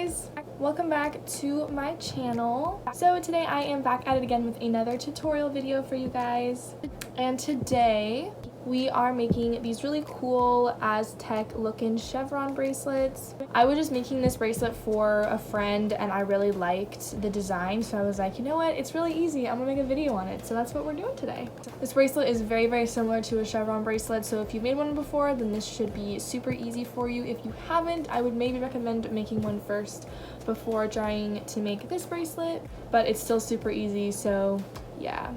guys, welcome back to my channel. So today I am back at it again with another tutorial video for you guys, and today we are making these really cool Aztec looking chevron bracelets. I was just making this bracelet for a friend and I really liked the design, so I was like, you know what, it's really easy, I'm gonna make a video on it. So that's what we're doing today. This bracelet is very similar to a chevron bracelet, so if you've made one before, then this should be super easy for you. If you haven't, I would maybe recommend making one first before trying to make this bracelet, but it's still super easy, so yeah.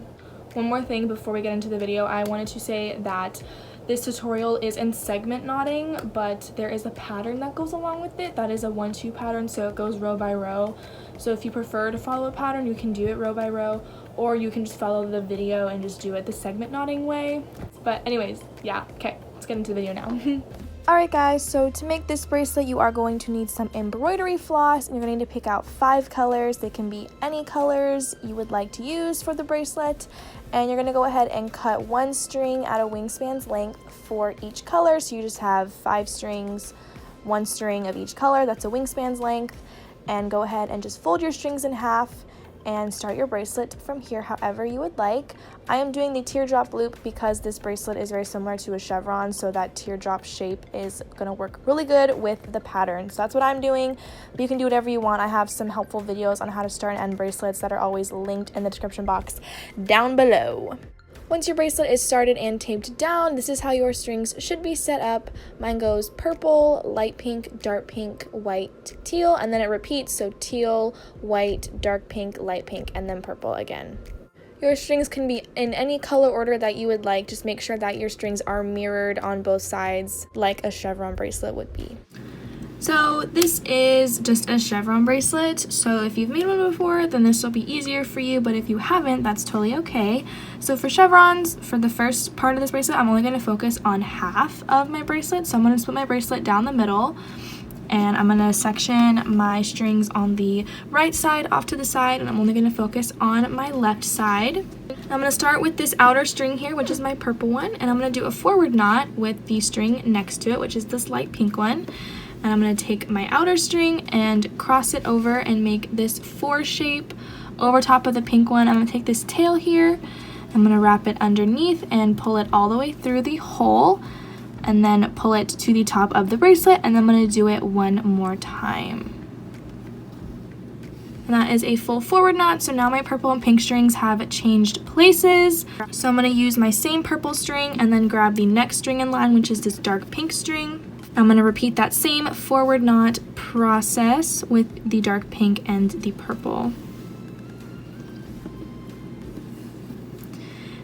One more thing before we get into the video, I wanted to say that this tutorial is in segment knotting, but there is a pattern that goes along with it. That is a 1-2 pattern, so it goes row by row. So if you prefer to follow a pattern, you can do it row by row, or you can just follow the video and just do it the segment knotting way. But anyways, yeah, okay, let's get into the video now. Alright guys, so to make this bracelet you are going to need some embroidery floss, and you're going to need to pick out 5 colors. They can be any colors you would like to use for the bracelet, and you're going to go ahead and cut 1 string at a wingspan's length for each color. So you just have 5 strings, 1 string of each color, that's a wingspan's length, and go ahead and just fold your strings in half and start your bracelet from here however you would like. I am doing the teardrop loop because this bracelet is very similar to a chevron, so that teardrop shape is going to work really good with the pattern. So that's what I'm doing, but you can do whatever you want. I have some helpful videos on how to start and end bracelets that are always linked in the description box down below. Once your bracelet is started and taped down, this is how your strings should be set up. Mine goes purple, light pink, dark pink, white, teal, and then it repeats, so teal, white, dark pink, light pink, and then purple again. Your strings can be in any color order that you would like. Just make sure that your strings are mirrored on both sides like a chevron bracelet would be. So this is just a chevron bracelet, so if you've made one before, then this will be easier for you, but if you haven't, that's totally okay. So for chevrons, for the first part of this bracelet, I'm only going to focus on half of my bracelet. So I'm going to split my bracelet down the middle, and I'm going to section my strings on the right side off to the side, and I'm only going to focus on my left side. I'm going to start with this outer string here, which is my purple one, and I'm going to do a forward knot with the string next to it, which is this light pink one. And I'm going to take my outer string and cross it over and make this 4 shape over top of the pink one. I'm going to take this tail here, I'm going to wrap it underneath and pull it all the way through the hole, and then pull it to the top of the bracelet, and I'm going to do it one more time. And that is a full forward knot. So now my purple and pink strings have changed places. So I'm going to use my same purple string and then grab the next string in line, which is this dark pink string. I'm going to repeat that same forward knot process with the dark pink and the purple.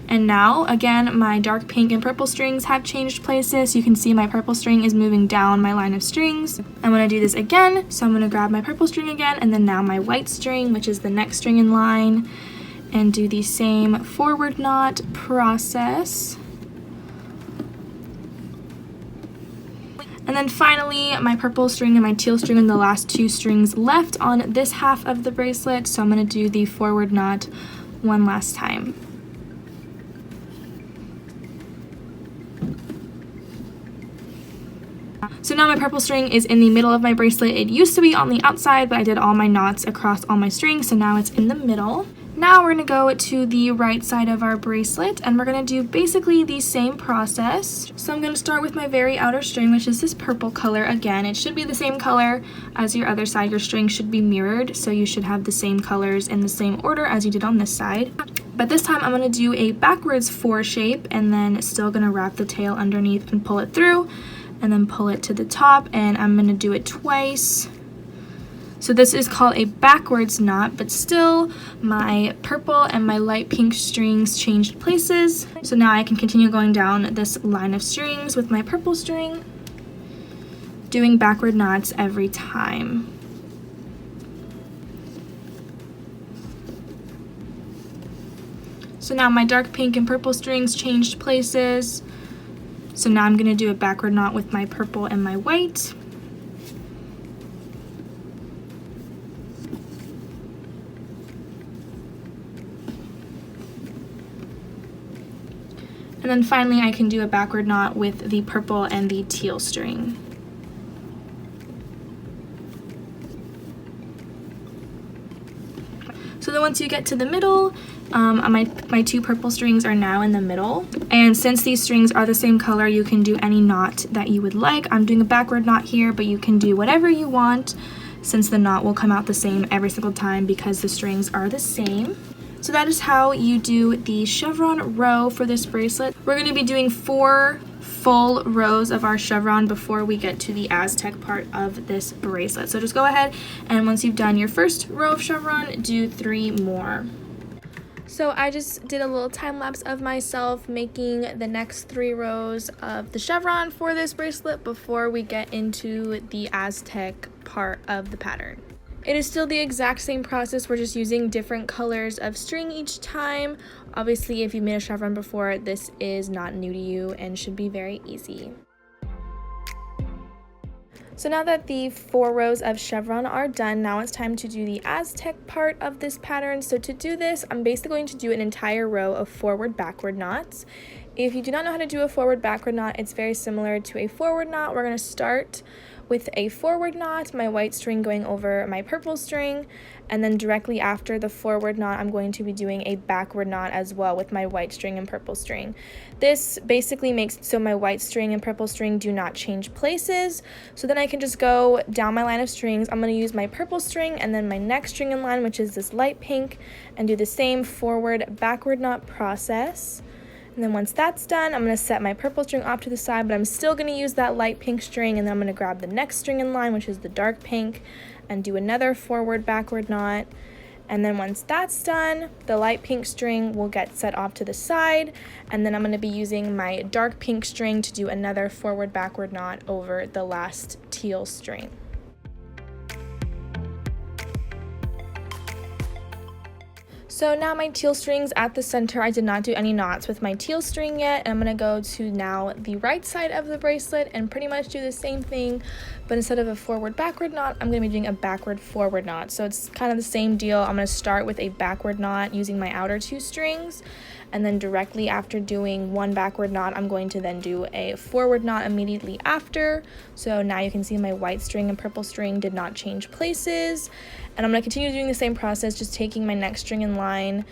And now, again, my dark pink and purple strings have changed places. You can see my purple string is moving down my line of strings. I'm going to do this again, so I'm going to grab my purple string again, and then now my white string, which is the next string in line, and do the same forward knot process. And then finally, my purple string and my teal string are the last 2 strings left on this half of the bracelet, so I'm going to do the forward knot one last time. So now my purple string is in the middle of my bracelet. It used to be on the outside, but I did all my knots across all my strings, so now it's in the middle. Now we're going to go to the right side of our bracelet, and we're going to do basically the same process. So I'm going to start with my very outer string, which is this purple color. Again, it should be the same color as your other side. Your string should be mirrored, so you should have the same colors in the same order as you did on this side. But this time I'm going to do a backwards 4 shape, and then still going to wrap the tail underneath and pull it through, and then pull it to the top, and I'm going to do it twice. So this is called a backwards knot, but still my purple and my light pink strings changed places. So now I can continue going down this line of strings with my purple string, doing backward knots every time. So now my dark pink and purple strings changed places. So now I'm going to do a backward knot with my purple and my white. And then finally I can do a backward knot with the purple and the teal string. So then once you get to the middle, my two purple strings are now in the middle. And since these strings are the same color, you can do any knot that you would like. I'm doing a backward knot here, but you can do whatever you want since the knot will come out the same every single time because the strings are the same. So that is how you do the chevron row for this bracelet. We're going to be doing 4 full rows of our chevron before we get to the Aztec part of this bracelet. So just go ahead and once you've done your first row of chevron, do 3 more. So I just did a little time lapse of myself making the next 3 rows of the chevron for this bracelet before we get into the Aztec part of the pattern. It is still the exact same process, we're just using different colors of string each time. Obviously, if you've made a chevron before, this is not new to you and should be very easy. So now that the 4 rows of chevron are done, now it's time to do the Aztec part of this pattern. So to do this, I'm basically going to do an entire row of forward-backward knots. If you do not know how to do a forward-backward knot, it's very similar to a forward knot. We're going to start with a forward knot, my white string going over my purple string, and then directly after the forward knot, I'm going to be doing a backward knot as well with my white string and purple string. This basically makes so my white string and purple string do not change places, so then I can just go down my line of strings. I'm going to use my purple string and then my next string in line, which is this light pink, and do the same forward backward knot process. And then once that's done, I'm going to set my purple string off to the side, but I'm still going to use that light pink string, and then I'm going to grab the next string in line, which is the dark pink, and do another forward backward knot. And then once that's done, the light pink string will get set off to the side, and then I'm going to be using my dark pink string to do another forward backward knot over the last teal string. So now my teal string's at the center. I did not do any knots with my teal string yet, and I'm going to go to now the right side of the bracelet and pretty much do the same thing, but instead of a forward backward knot, I'm going to be doing a backward forward knot. So it's kind of the same deal. I'm going to start with a backward knot using my outer 2 strings, and then directly after doing 1 backward knot, I'm going to then do a forward knot immediately after. So now you can see my white string and purple string did not change places. And I'm going to continue doing the same process, just taking my next string in line,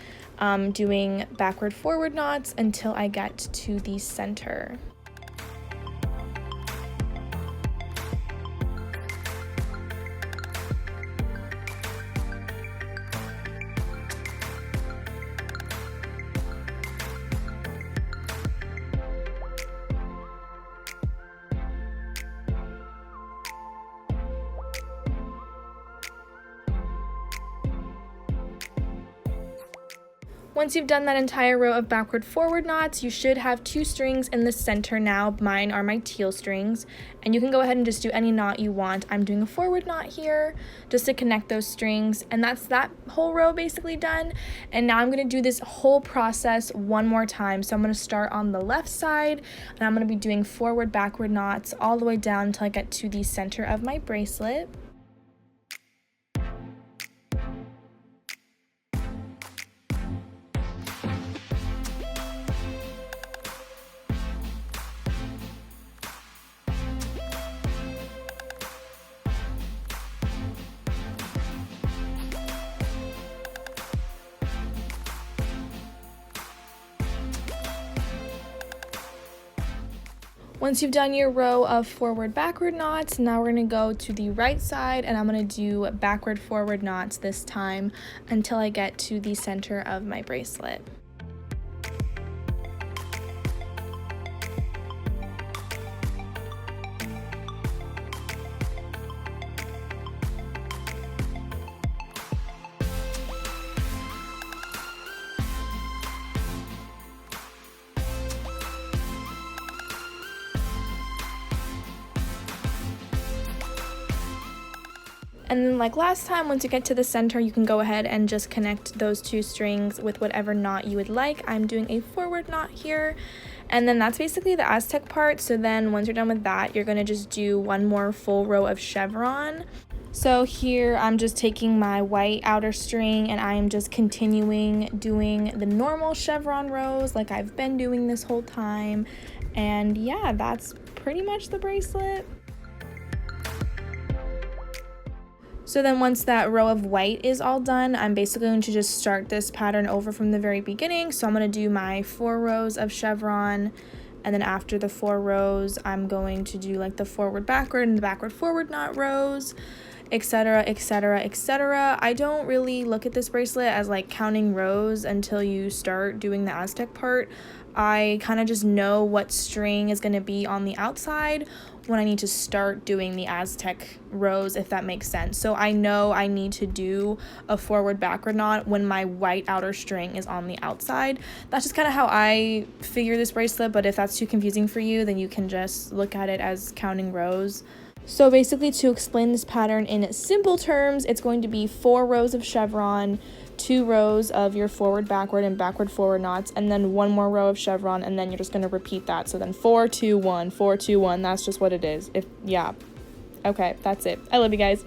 doing backward forward knots until I get to the center. Once you've done that entire row of backward forward knots, you should have 2 strings in the center now. Mine are my teal strings, and you can go ahead and just do any knot you want. I'm doing a forward knot here just to connect those strings, and that's that whole row basically done. And now I'm going to do this whole process one more time. So I'm going to start on the left side, and I'm going to be doing forward backward knots all the way down until I get to the center of my bracelet. Once you've done your row of forward backward knots, now we're going to go to the right side, and I'm going to do backward forward knots this time until I get to the center of my bracelet. And then like last time, once you get to the center, you can go ahead and just connect those 2 strings with whatever knot you would like. I'm doing a forward knot here. And then that's basically the Aztec part. So then once you're done with that, you're going to just do 1 more full row of chevron. So here I'm just taking my white outer string and I'm just continuing doing the normal chevron rows like I've been doing this whole time. And yeah, that's pretty much the bracelet. So then once that row of white is all done, I'm basically going to just start this pattern over from the very beginning. So I'm going to do my 4 rows of chevron, and then after the 4 rows, I'm going to do like the forward backward and the backward forward knot rows, etc, etc, etc. I don't really look at this bracelet as like counting rows until you start doing the Aztec part. I kind of just know what string is going to be on the outside when I need to start doing the Aztec rows, if that makes sense. So I know I need to do a forward backward knot when my white outer string is on the outside. That's just kind of how I figure this bracelet, but if that's too confusing for you, then you can just look at it as counting rows. So basically, to explain this pattern in simple terms, it's going to be 4 rows of chevron, 2 rows of your forward backward and backward forward knots, and then 1 more row of chevron, and then you're just going to repeat that. So then 4 2 1 4 2 1. That's just what it is. Okay, that's it. I love you guys.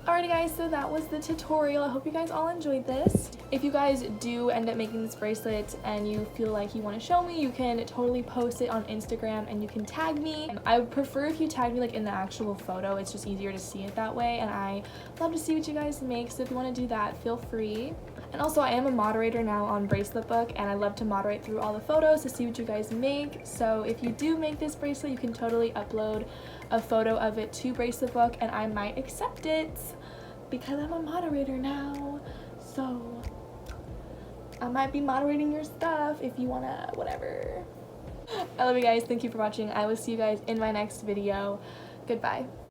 Alrighty guys, so that was the tutorial. I hope you guys all enjoyed this. If you guys do end up making this bracelet and you feel like you want to show me, you can totally post it on Instagram and you can tag me. I would prefer if you tag me like in the actual photo. It's just easier to see it that way, and I love to see what you guys make, so if you want to do that, feel free. And also, I am a moderator now on Bracelet Book, and I love to moderate through all the photos to see what you guys make. So if you do make this bracelet, you can totally upload a photo of it to Bracelet Book, and I might accept it because I'm a moderator now. So I might be moderating your stuff if you wanna, whatever. I love you guys. Thank you for watching. I will see you guys in my next video. Goodbye.